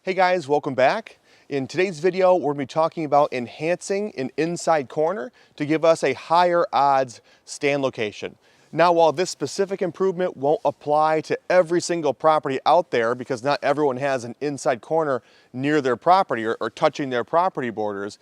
Hey guys, welcome back. In today's video, we're going to be talking about enhancing an inside corner to give us a higher odds stand location. Now, while this specific improvement won't apply to every single property out there because not everyone has an inside corner near their property or touching their property borders,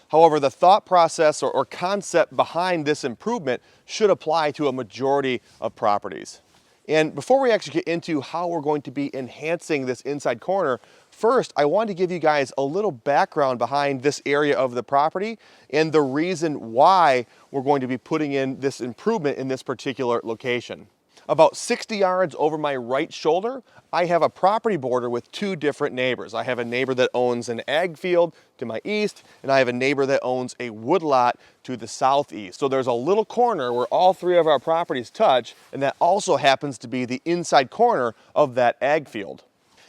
however, the thought process or concept behind this improvement should apply to a majority of properties. And before we actually get into how we're going to be enhancing this inside corner, first, I wanted to give you guys a little background behind this area of the property and the reason why we're going to be putting in this improvement in this particular location. About 60 yards over my right shoulder, I have a property border with two different neighbors. I have a neighbor that owns an ag field to my east, and I have a neighbor that owns a woodlot to the southeast. So there's a little corner where all three of our properties touch, and that also happens to be the inside corner of that ag field.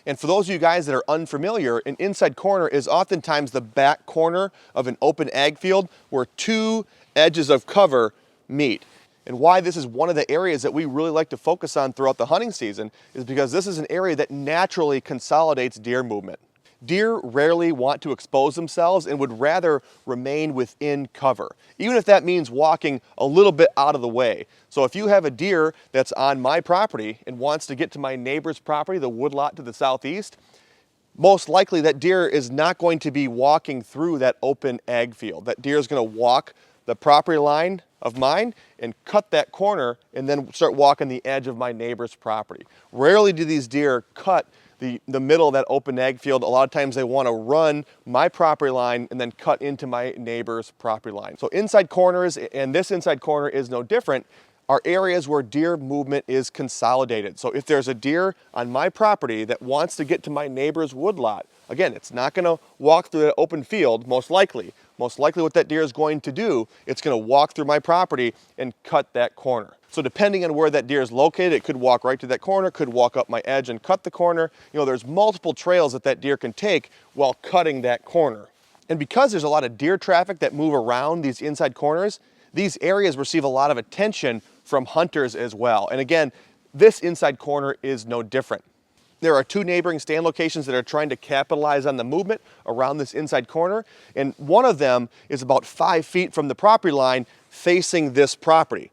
And for those of you guys that are unfamiliar, an inside corner is oftentimes the back corner of an open ag field where two edges of cover meet. And why this is one of the areas that we really like to focus on throughout the hunting season is because this is an area that naturally consolidates deer movement. Deer rarely want to expose themselves and would rather remain within cover, even if that means walking a little bit out of the way. So if you have a deer that's on my property and wants to get to my neighbor's property, the woodlot to the southeast, most likely that deer is not going to be walking through that open ag field. That deer is going to walk the property line of mine and cut that corner and then start walking the edge of my neighbor's property. Rarely do these deer cut the middle of that open ag field. A lot of times they want to run my property line and then cut into my neighbor's property line. So inside corners, and this inside corner is no different, are areas where deer movement is consolidated. So if there's a deer on my property that wants to get to my neighbor's woodlot, again, it's not going to walk through that open field, most likely. Most likely what that deer is going to do, it's going to walk through my property and cut that corner. So depending on where that deer is located, it could walk right to that corner, could walk up my edge and cut the corner. You know, there's multiple trails that deer can take while cutting that corner. And because there's a lot of deer traffic that move around these inside corners, these areas receive a lot of attention from hunters as well. And again, this inside corner is no different. There are two neighboring stand locations that are trying to capitalize on the movement around this inside corner, and one of them is about 5 feet from the property line facing this property.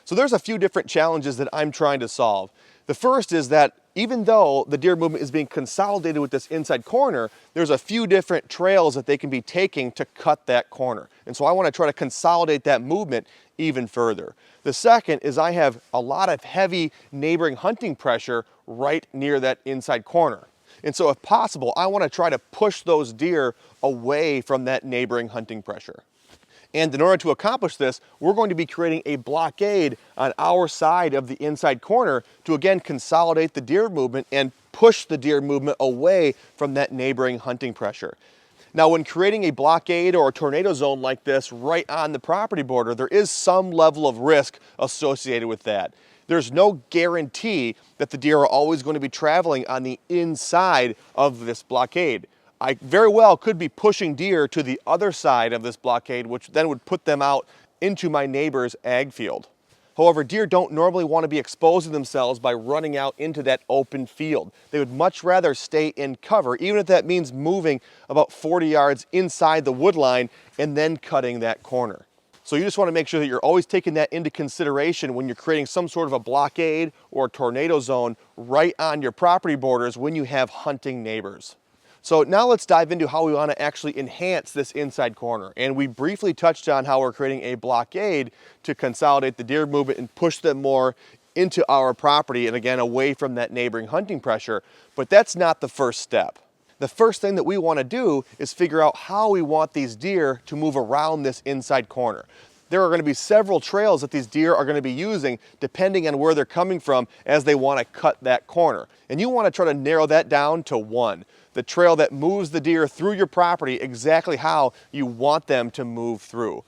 So there's a few different challenges that I'm trying to solve. The first is that even though the deer movement is being consolidated with this inside corner, there's a few different trails that they can be taking to cut that corner. And so I want to try to consolidate that movement even further. The second is I have a lot of heavy neighboring hunting pressure right near that inside corner. And so if possible, I want to try to push those deer away from that neighboring hunting pressure. And in order to accomplish this, we're going to be creating a blockade on our side of the inside corner to again consolidate the deer movement and push the deer movement away from that neighboring hunting pressure. Now, when creating a blockade or a tornado zone like this right on the property border, there is some level of risk associated with that. There's no guarantee that the deer are always going to be traveling on the inside of this blockade. I very well could be pushing deer to the other side of this blockade, which then would put them out into my neighbor's ag field. However, deer don't normally want to be exposing themselves by running out into that open field. They would much rather stay in cover, even if that means moving about 40 yards inside the wood line and then cutting that corner. So you just want to make sure that you're always taking that into consideration when you're creating some sort of a blockade or a tornado zone right on your property borders when you have hunting neighbors. So now let's dive into how we want to actually enhance this inside corner. And we briefly touched on how we're creating a blockade to consolidate the deer movement and push them more into our property and again away from that neighboring hunting pressure. But that's not the first step. The first thing that we want to do is figure out how we want these deer to move around this inside corner. There are going to be several trails that these deer are going to be using depending on where they're coming from as they want to cut that corner. And you want to try to narrow that down to one. The trail that moves the deer through your property exactly how you want them to move through.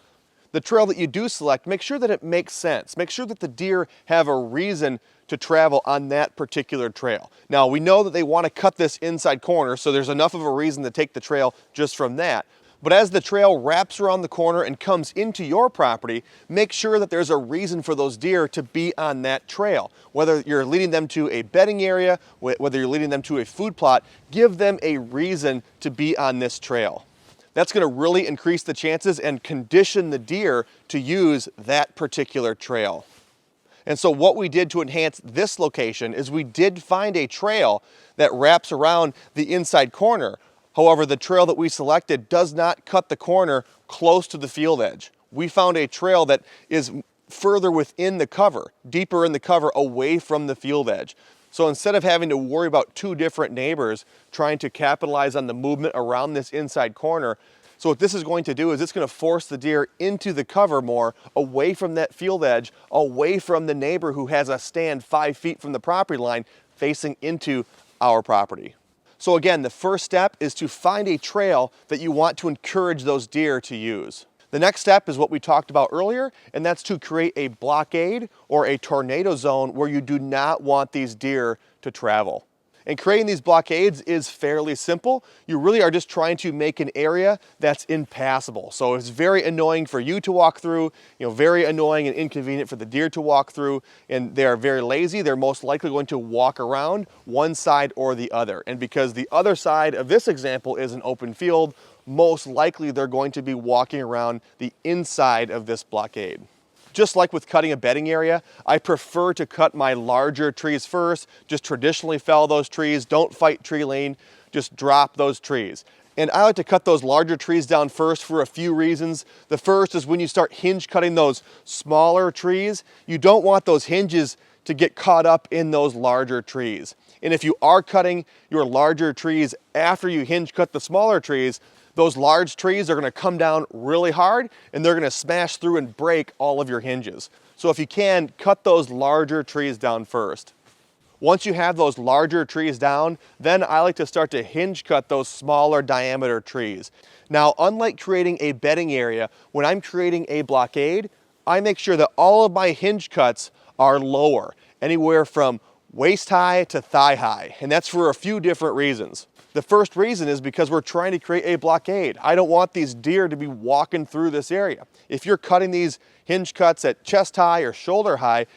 The trail that you do select, make sure that it makes sense. Make sure that the deer have a reason to travel on that particular trail. Now, we know that they want to cut this inside corner, so there's enough of a reason to take the trail just from that. But as the trail wraps around the corner and comes into your property, make sure that there's a reason for those deer to be on that trail. Whether you're leading them to a bedding area, whether you're leading them to a food plot, give them a reason to be on this trail. That's going to really increase the chances and condition the deer to use that particular trail. And so what we did to enhance this location is we did find a trail that wraps around the inside corner. However, the trail that we selected does not cut the corner close to the field edge. We found a trail that is further within the cover, deeper in the cover, away from the field edge. So instead of having to worry about two different neighbors trying to capitalize on the movement around this inside corner, so what this is going to do is it's going to force the deer into the cover more, away from that field edge, away from the neighbor who has a stand 5 feet from the property line facing into our property. So again, the first step is to find a trail that you want to encourage those deer to use. The next step is what we talked about earlier, and that's to create a blockade or a tornado zone where you do not want these deer to travel. And creating these blockades is fairly simple. You really are just trying to make an area that's impassable. So it's very annoying for you to walk through, very annoying and inconvenient for the deer to walk through, and they are very lazy. They're most likely going to walk around one side or the other. And because the other side of this example is an open field, most likely they're going to be walking around the inside of this blockade. Just like with cutting a bedding area, I prefer to cut my larger trees first. Just traditionally fell those trees. Don't fight tree lane. Just drop those trees. And I like to cut those larger trees down first for a few reasons. The first is when you start hinge cutting those smaller trees, you don't want those hinges to get caught up in those larger trees. And if you are cutting your larger trees after you hinge cut the smaller trees, those large trees are going to come down really hard and they're going to smash through and break all of your hinges. So if you can, cut those larger trees down first. Once you have those larger trees down, then I like to start to hinge cut those smaller diameter trees. Now, unlike creating a bedding area, when I'm creating a blockade, I make sure that all of my hinge cuts are lower, anywhere from waist high to thigh high. And that's for a few different reasons. The first reason is because we're trying to create a blockade. I don't want these deer to be walking through this area. If you're cutting these hinge cuts at chest high or shoulder high,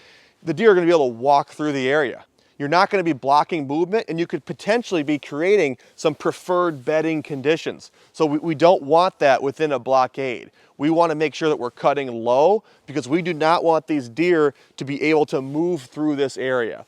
the deer are going to be able to walk through the area. You're not going to be blocking movement, and you could potentially be creating some preferred bedding conditions. So we don't want that within a blockade. We want to make sure that we're cutting low because we do not want these deer to be able to move through this area.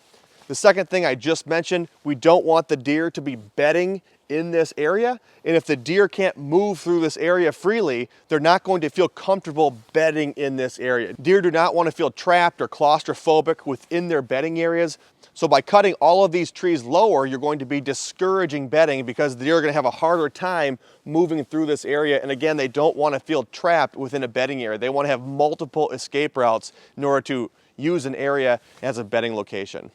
The second thing I just mentioned, we don't want the deer to be bedding in this area. And if the deer can't move through this area freely, they're not going to feel comfortable bedding in this area. Deer do not want to feel trapped or claustrophobic within their bedding areas. So by cutting all of these trees lower, you're going to be discouraging bedding because the deer are going to have a harder time moving through this area. And again, they don't want to feel trapped within a bedding area. They want to have multiple escape routes in order to use an area as a bedding location.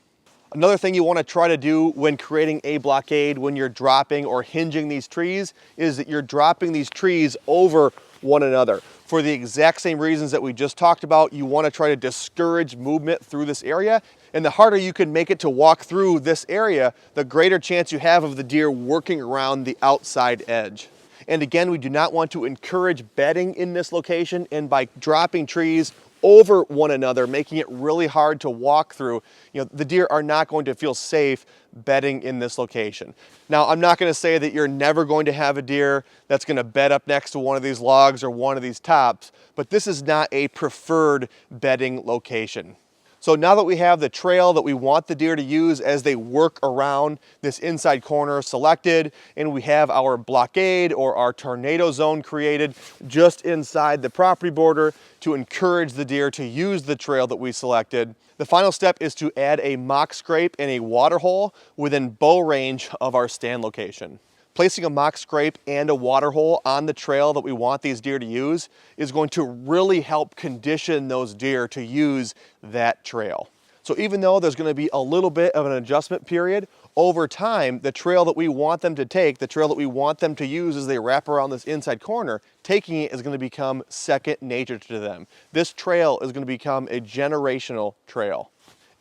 Another thing you want to try to do when creating a blockade, when you're dropping or hinging these trees, is that you're dropping these trees over one another. For the exact same reasons that we just talked about, you want to try to discourage movement through this area. And the harder you can make it to walk through this area, the greater chance you have of the deer working around the outside edge. And again, we do not want to encourage bedding in this location, and by dropping trees over one another, making it really hard to walk through, the deer are not going to feel safe bedding in this location. Now, I'm not going to say that you're never going to have a deer that's going to bed up next to one of these logs or one of these tops, but this is not a preferred bedding location. So now that we have the trail that we want the deer to use as they work around this inside corner selected, and we have our blockade or our tornado zone created just inside the property border to encourage the deer to use the trail that we selected, the final step is to add a mock scrape and a water hole within bow range of our stand location. Placing a mock scrape and a water hole on the trail that we want these deer to use is going to really help condition those deer to use that trail. So even though there's going to be a little bit of an adjustment period, over time, the trail that we want them to take, the trail that we want them to use as they wrap around this inside corner, taking it is going to become second nature to them. This trail is going to become a generational trail.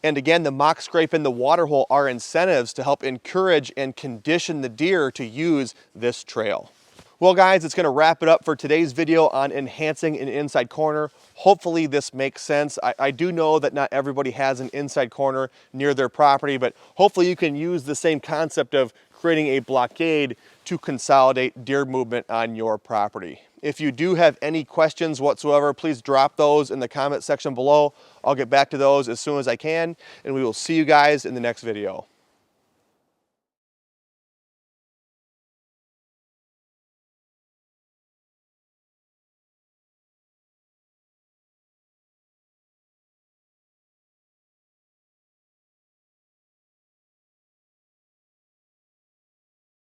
And again, the mock scrape and the water hole are incentives to help encourage and condition the deer to use this trail. Well guys, it's gonna wrap it up for today's video on enhancing an inside corner. Hopefully this makes sense. I do know that not everybody has an inside corner near their property, but hopefully you can use the same concept of creating a blockade to consolidate deer movement on your property. If you do have any questions whatsoever, please drop those in the comment section below. I'll get back to those as soon as I can, and we will see you guys in the next video.